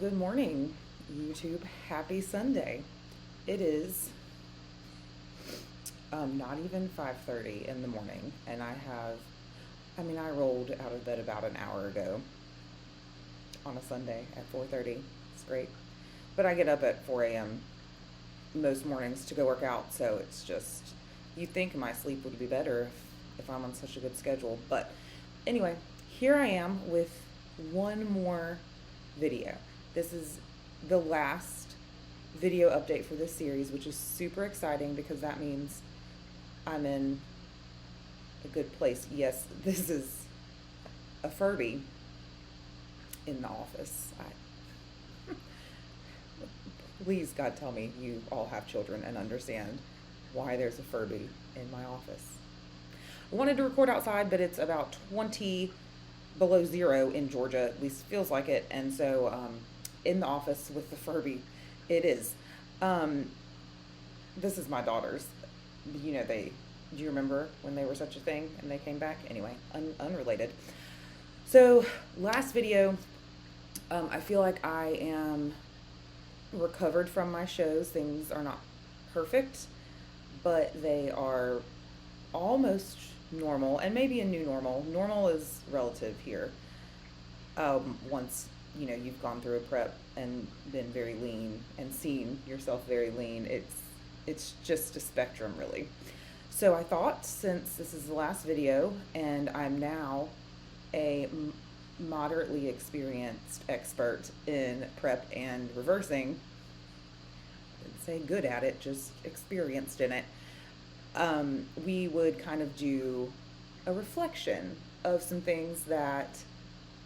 good morning, YouTube. Happy Sunday. It is not even 5:30 in the morning, and I rolled out of bed about an hour ago on a Sunday at 4:30. It's great. But I get up at 4 a.m. most mornings to go work out, so it's just, you'd think my sleep would be better if I'm on such a good schedule. But anyway, here I am with one more video. This is the last video update for this series, which is super exciting because that means I'm in a good place. Yes, this is a Furby in the office. Please, God, tell me you all have children and understand why there's a Furby in my office. I wanted to record outside, but it's about 20 below zero in Georgia, at least feels like it, and so in the office with the Furby, it is. This is my daughter's. Do you remember when they were such a thing and they came back? Anyway, unrelated. So last video, I feel like I am recovered from my shows. Things are not perfect, but they are almost normal, and maybe a new normal. Normal is relative here. Once you've gone through a prep and been very lean and seen yourself very lean, it's just a spectrum, really. So I thought, since this is the last video and I'm now a moderately experienced expert in prep and reversing, I didn't say good at it, just experienced in it, we would kind of do a reflection of some things that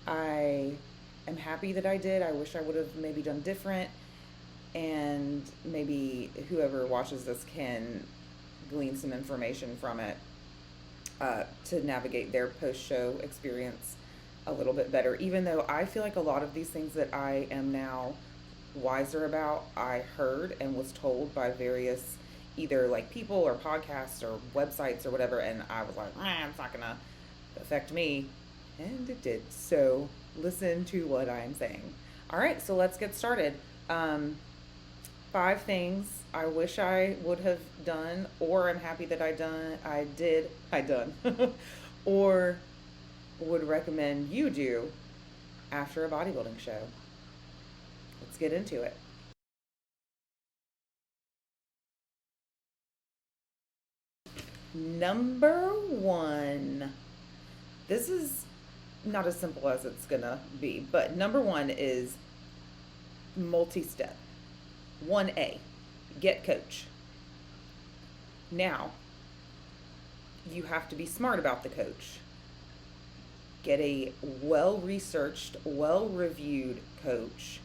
I am happy that I did. I wish I would have maybe done different, and maybe whoever watches this can glean some information from it to navigate their post-show experience a little bit better. Even though I feel like a lot of these things that I am now wiser about, I heard and was told by various either like people or podcasts or websites or whatever, and I was like, it's not gonna affect me, and it did. So listen to what I'm saying. All right, so let's get started. 5 things I wish I would have done, or I'm happy that I done, or would recommend you do after a bodybuilding show. Let's get into it. Number 1. This is not as simple as it's gonna be, but number 1 is multi-step. 1A, get coach. Now, you have to be smart about the coach. Get a well-researched, well-reviewed coach,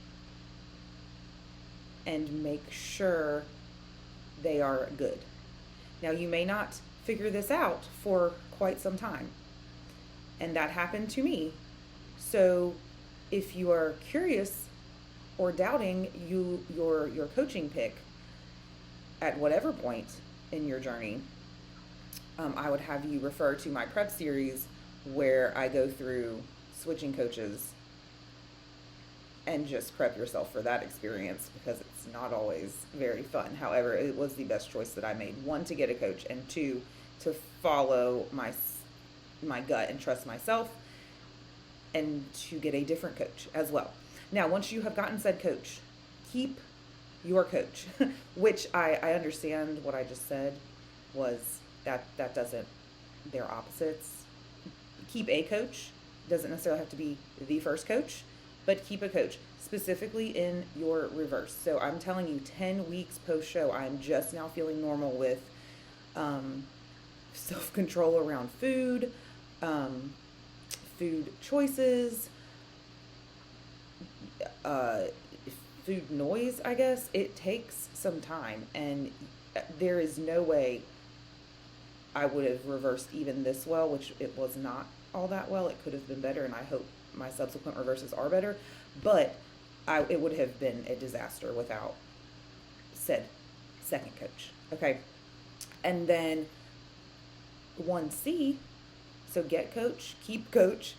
and make sure they are good. Now, you may not figure this out for quite some time, and that happened to me. So if you are curious or doubting your coaching pick at whatever point in your journey, I would have you refer to my prep series where I go through switching coaches and just prep yourself for that experience, because it's not always very fun. However, it was the best choice that I made. 1, to get a coach, and 2, to follow my gut and trust myself, and to get a different coach as well. Now, once you have gotten said coach, keep your coach, which I understand what I just said was that doesn't, they're opposites. Keep a coach, doesn't necessarily have to be the first coach, but keep a coach, specifically in your reverse. So I'm telling you, 10 weeks post-show, I'm just now feeling normal with self-control around food, food choices, food noise, I guess. It takes some time, and there is no way I would have reversed even this well, which it was not all that well. It could have been better, and I hope my subsequent reverses are better, but it would have been a disaster without said second coach. Okay, and then 1C, so get coach, keep coach,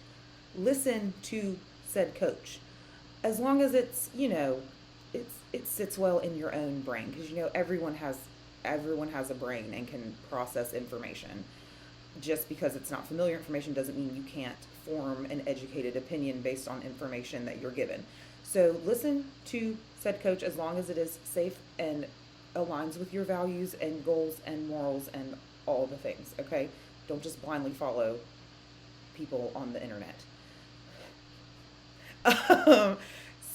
listen to said coach. as long as it's, it sits well in your own brain, because everyone has a brain and can process information. Just because it's not familiar information doesn't mean you can't form an educated opinion based on information that you're given. So listen to said coach as long as it is safe and aligns with your values and goals and morals and all the things, okay? Don't just blindly follow people on the internet.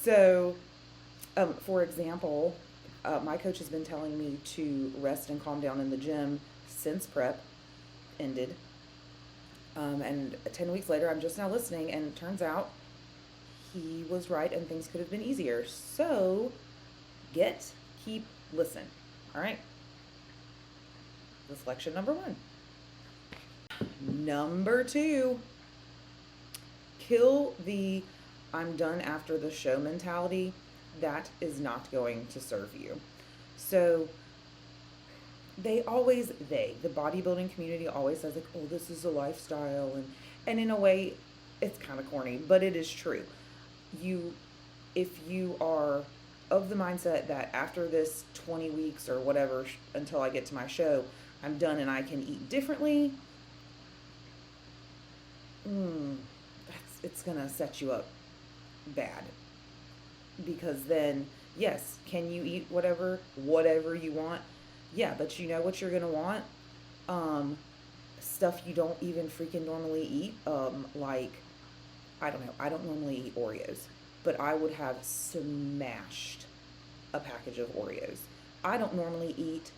So, for example, my coach has been telling me to rest and calm down in the gym since prep ended. And 10 weeks later, I'm just now listening, and it turns out he was right and things could have been easier. So, keep, listen. All right? Reflection number 1. Number 2, kill the I'm done after the show mentality. That is not going to serve you. So the bodybuilding community always says like, oh, this is a lifestyle, and in a way it's kind of corny, but it is true. If you are of the mindset that after this 20 weeks or whatever until I get to my show, I'm done and I can eat differently, it's gonna set you up bad. Because then, yes, can you eat whatever you want? Yeah, but you know what you're gonna want? Stuff you don't even freaking normally eat. Like, I don't know, I don't normally eat Oreos, but I would have smashed a package of Oreos. I don't normally eat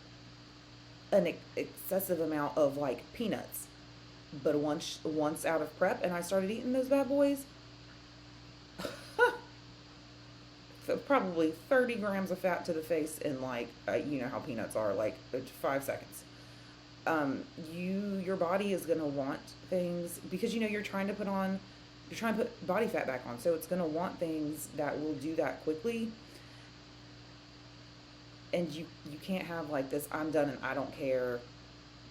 an excessive amount of like peanuts, but once out of prep and I started eating those bad boys, so probably 30 grams of fat to the face in like, you know how peanuts are, like 5 seconds. Your body is gonna want things because you're trying to put body fat back on, so it's gonna want things that will do that quickly. And you can't have like this I'm done and I don't care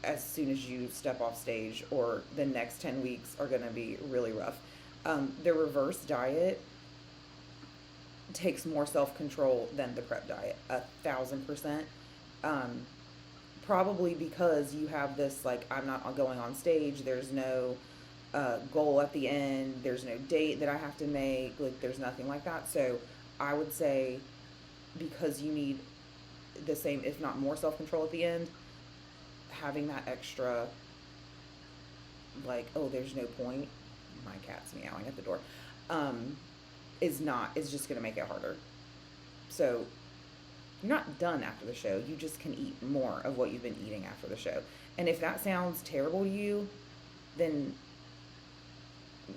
as soon as you step off stage, or the next 10 weeks are gonna be really rough. The reverse diet takes more self-control than the prep diet, 1,000%. Probably because you have this like, I'm not going on stage, there's no goal at the end, there's no date that I have to make, like there's nothing like that. So I would say, because you need the same if not more self-control at the end, having that extra like, oh, there's no point, my cat's meowing at the door, is just going to make it harder. So you're not done after the show. You just can eat more of what you've been eating after the show. And if that sounds terrible to you, then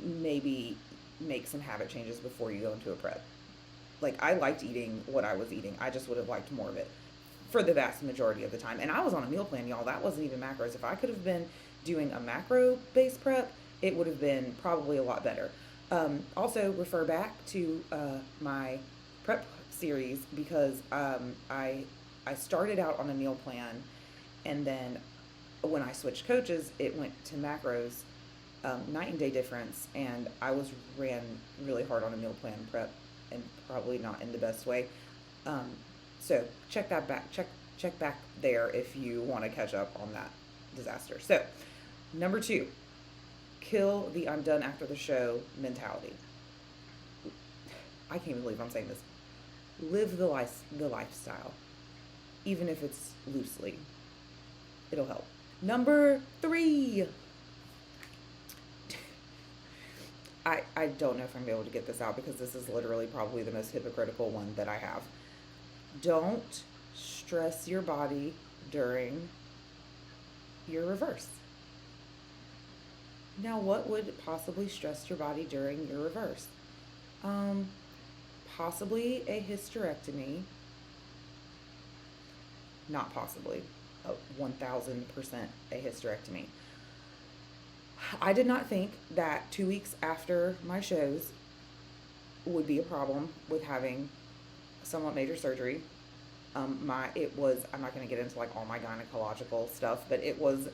maybe make some habit changes before you go into a prep. Like, I liked eating what I was eating. I just would have liked more of it for the vast majority of the time. And I was on a meal plan, y'all. That wasn't even macros. If I could have been doing a macro-based prep, it would have been probably a lot better. Also, refer back to my prep series, because I started out on a meal plan, and then when I switched coaches, it went to macros, night and day difference, and I ran really hard on a meal plan prep, and probably not in the best way. So check back there if you want to catch up on that disaster. So, number 2. Kill the I'm done after the show mentality. I can't believe I'm saying this. Live the lifestyle, even if it's loosely. It'll help. Number 3. I don't know if I'm going to be able to get this out, because this is literally probably the most hypocritical one that I have. Don't stress your body during your reverse. Now, what would possibly stress your body during your reverse? Possibly a hysterectomy. Not possibly. 1,000% a hysterectomy. I did not think that 2 weeks after my shows would be a problem with having somewhat major surgery. I'm not going to get into like all my gynecological stuff, but it was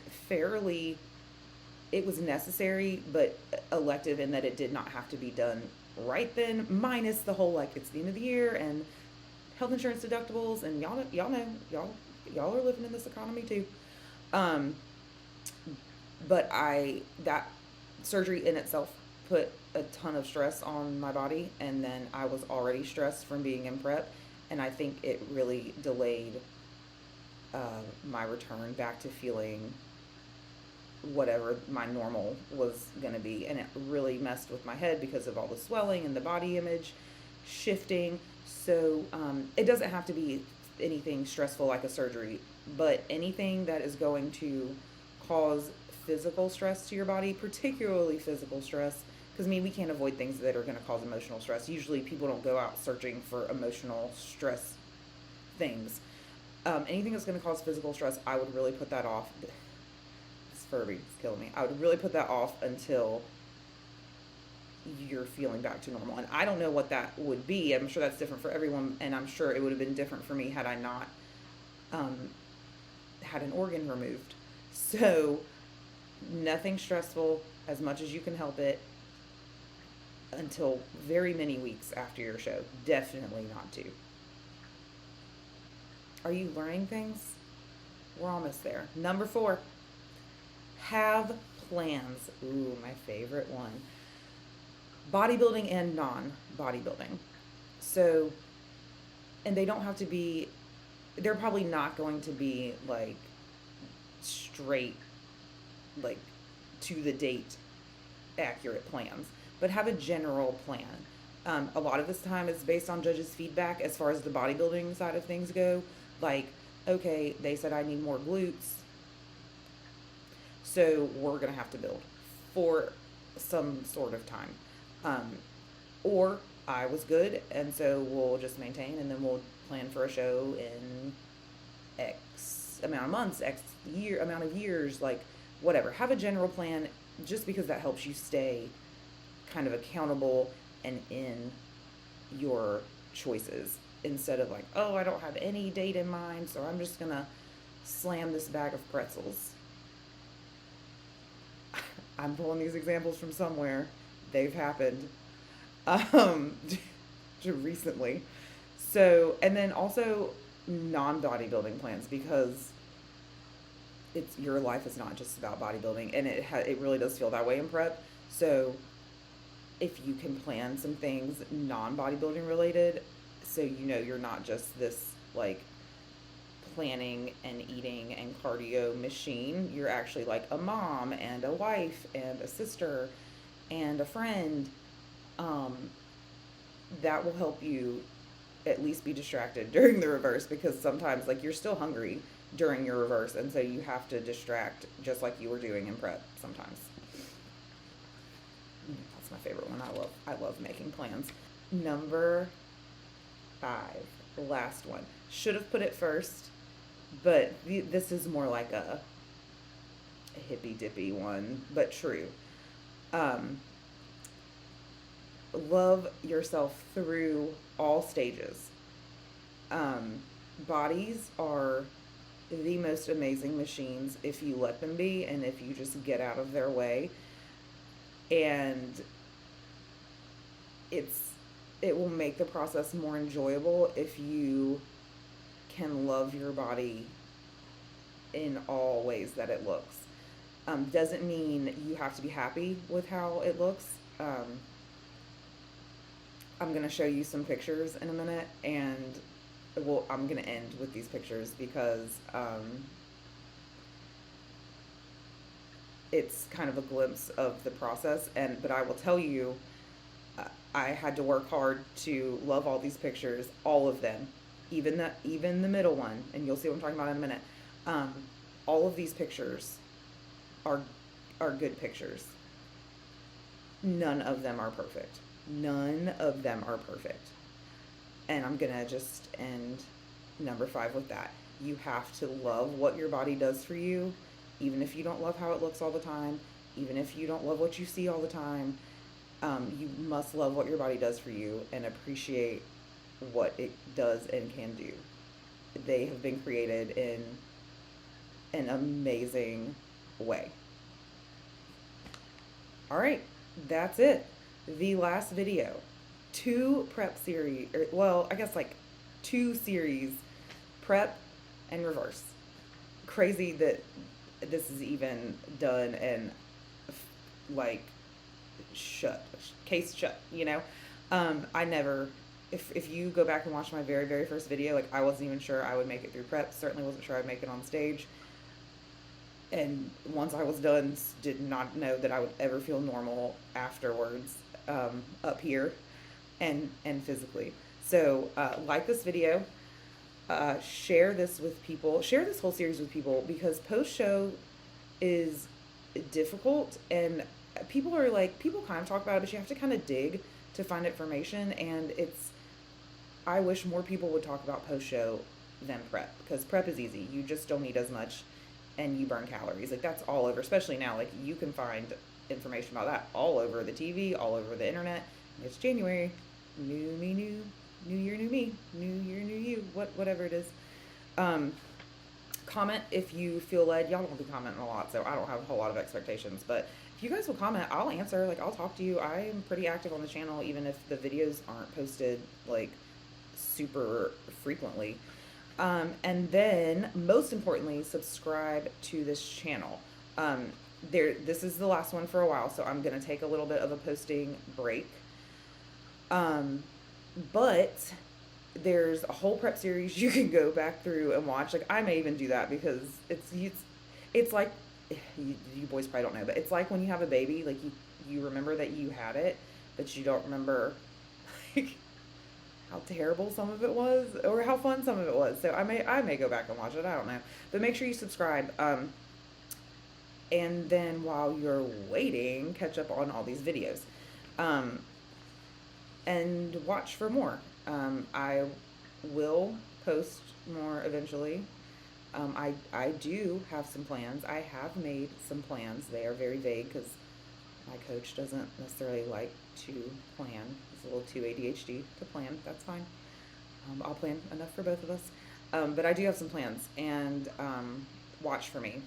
necessary, but elective in that it did not have to be done right then, minus the whole like it's the end of the year and health insurance deductibles, and y'all are living in this economy too. Um, but that surgery in itself put a ton of stress on my body, and then I was already stressed from being in prep, and I think it really delayed my return back to feeling whatever my normal was going to be, and it really messed with my head because of all the swelling and the body image shifting. So it doesn't have to be anything stressful like a surgery, but anything that is going to cause physical stress to your body, particularly physical stress, because I mean, we can't avoid things that are going to cause emotional stress. Usually people don't go out searching for emotional stress things. Anything that's going to cause physical stress, I would really put that off. This Furby is killing me. I would really put that off until you're feeling back to normal. And I don't know what that would be. I'm sure that's different for everyone, and I'm sure it would have been different for me had I not had an organ removed. So nothing stressful as much as you can help it until very many weeks after your show. Definitely not to. Are you learning things? We're almost there. Number 4, have plans. Ooh, my favorite one. Bodybuilding and non-bodybuilding. So, and they don't have to be, they're probably not going to be like straight, like to the date accurate plans, but have a general plan. A lot of this time is based on judges' feedback as far as the bodybuilding side of things go. Like, okay, they said I need more glutes, so we're going to have to build for some sort of time. Or I was good, and so we'll just maintain, and then we'll plan for a show in X amount of months, amount of years, like whatever. Have a general plan, just because that helps you stay kind of accountable and in your choices, instead of like, oh, I don't have any date in mind, so I'm just gonna slam this bag of pretzels. I'm pulling these examples from somewhere. They've happened recently. So, and then also non-bodybuilding plans, because your life is not just about bodybuilding, and it really does feel that way in prep. So if you can plan some things non-bodybuilding related, so you know you're not just this like planning and eating and cardio machine, you're actually like a mom and a wife and a sister and a friend, that will help you at least be distracted during the reverse, because sometimes like you're still hungry during your reverse, and so you have to distract just like you were doing in prep sometimes. That's my favorite one. I love making plans. Number 5, the last one. Should have put it first, but this is more like a hippy dippy one, but true. Love yourself through all stages. Bodies are the most amazing machines if you let them be, and if you just get out of their way. And it will make the process more enjoyable if you can love your body in all ways that it looks. Doesn't mean you have to be happy with how it looks. I'm going to show you some pictures in a minute, and I'm going to end with these pictures because it's kind of a glimpse of the process. But I will tell you, I had to work hard to love all these pictures, all of them, even the middle one, and you'll see what I'm talking about in a minute. All of these pictures are good pictures. None of them are perfect. None of them are perfect. And I'm going to just end number 5 with that. You have to love what your body does for you, even if you don't love how it looks all the time, even if you don't love what you see all the time. You must love what your body does for you and appreciate what it does and can do. They have been created in an amazing way. All right, that's it. the last video, two prep series, or, well, I guess like two series, prep and reverse. Crazy that this is even done and like shut, case shut, you know? I never, if you go back and watch my very, very first video, like I wasn't even sure I would make it through prep. Certainly wasn't sure I'd make it on stage. And once I was done, did not know that I would ever feel normal afterwards, up here and physically. So like this video, share this with people, share this whole series with people, because post show is difficult, and people are like, people kind of talk about it, but you have to kind of dig to find information, and I wish more people would talk about post show than prep, because prep is easy. You just don't eat as much and you burn calories. Like that's all over, especially now, like you can find information about that all over the TV, all over the internet. It's January, new me, new year, new me, new year, new you, whatever it is. Comment if you feel led. Y'all won't be commenting a lot, so I don't have a whole lot of expectations, but if you guys will comment, I'll answer. Like I'll talk to you. I'm pretty active on the channel, even if the videos aren't posted like super frequently. And then most importantly, subscribe to this channel. This is the last one for a while, so I'm gonna take a little bit of a posting break. But there's a whole prep series you can go back through and watch. Like I may even do that, because it's like, you boys probably don't know, but it's like when you have a baby, like you remember that you had it, but you don't remember like how terrible some of it was or how fun some of it was. So I may go back and watch it. I don't know, but make sure you subscribe. And then while you're waiting, catch up on all these videos, and watch for more. I will post more eventually. I do have some plans. I have made some plans. They are very vague because my coach doesn't necessarily like to plan. He's a little too ADHD to plan. That's fine. I'll plan enough for both of us. But I do have some plans, and watch for me,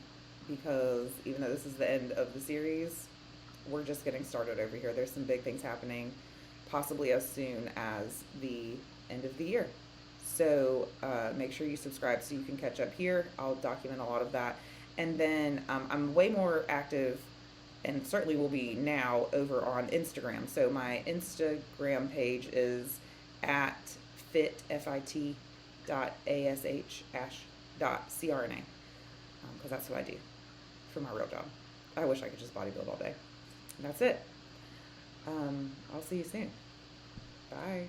because even though this is the end of the series, we're just getting started over here. There's some big things happening, possibly as soon as the end of the year. So make sure you subscribe so you can catch up here. I'll document a lot of that. And then I'm way more active, and certainly will be now, over on Instagram. So my Instagram page is at fit.ash.crna, because that's what I do for my real job. I wish I could just bodybuild all day. And that's it. I'll see you soon. Bye.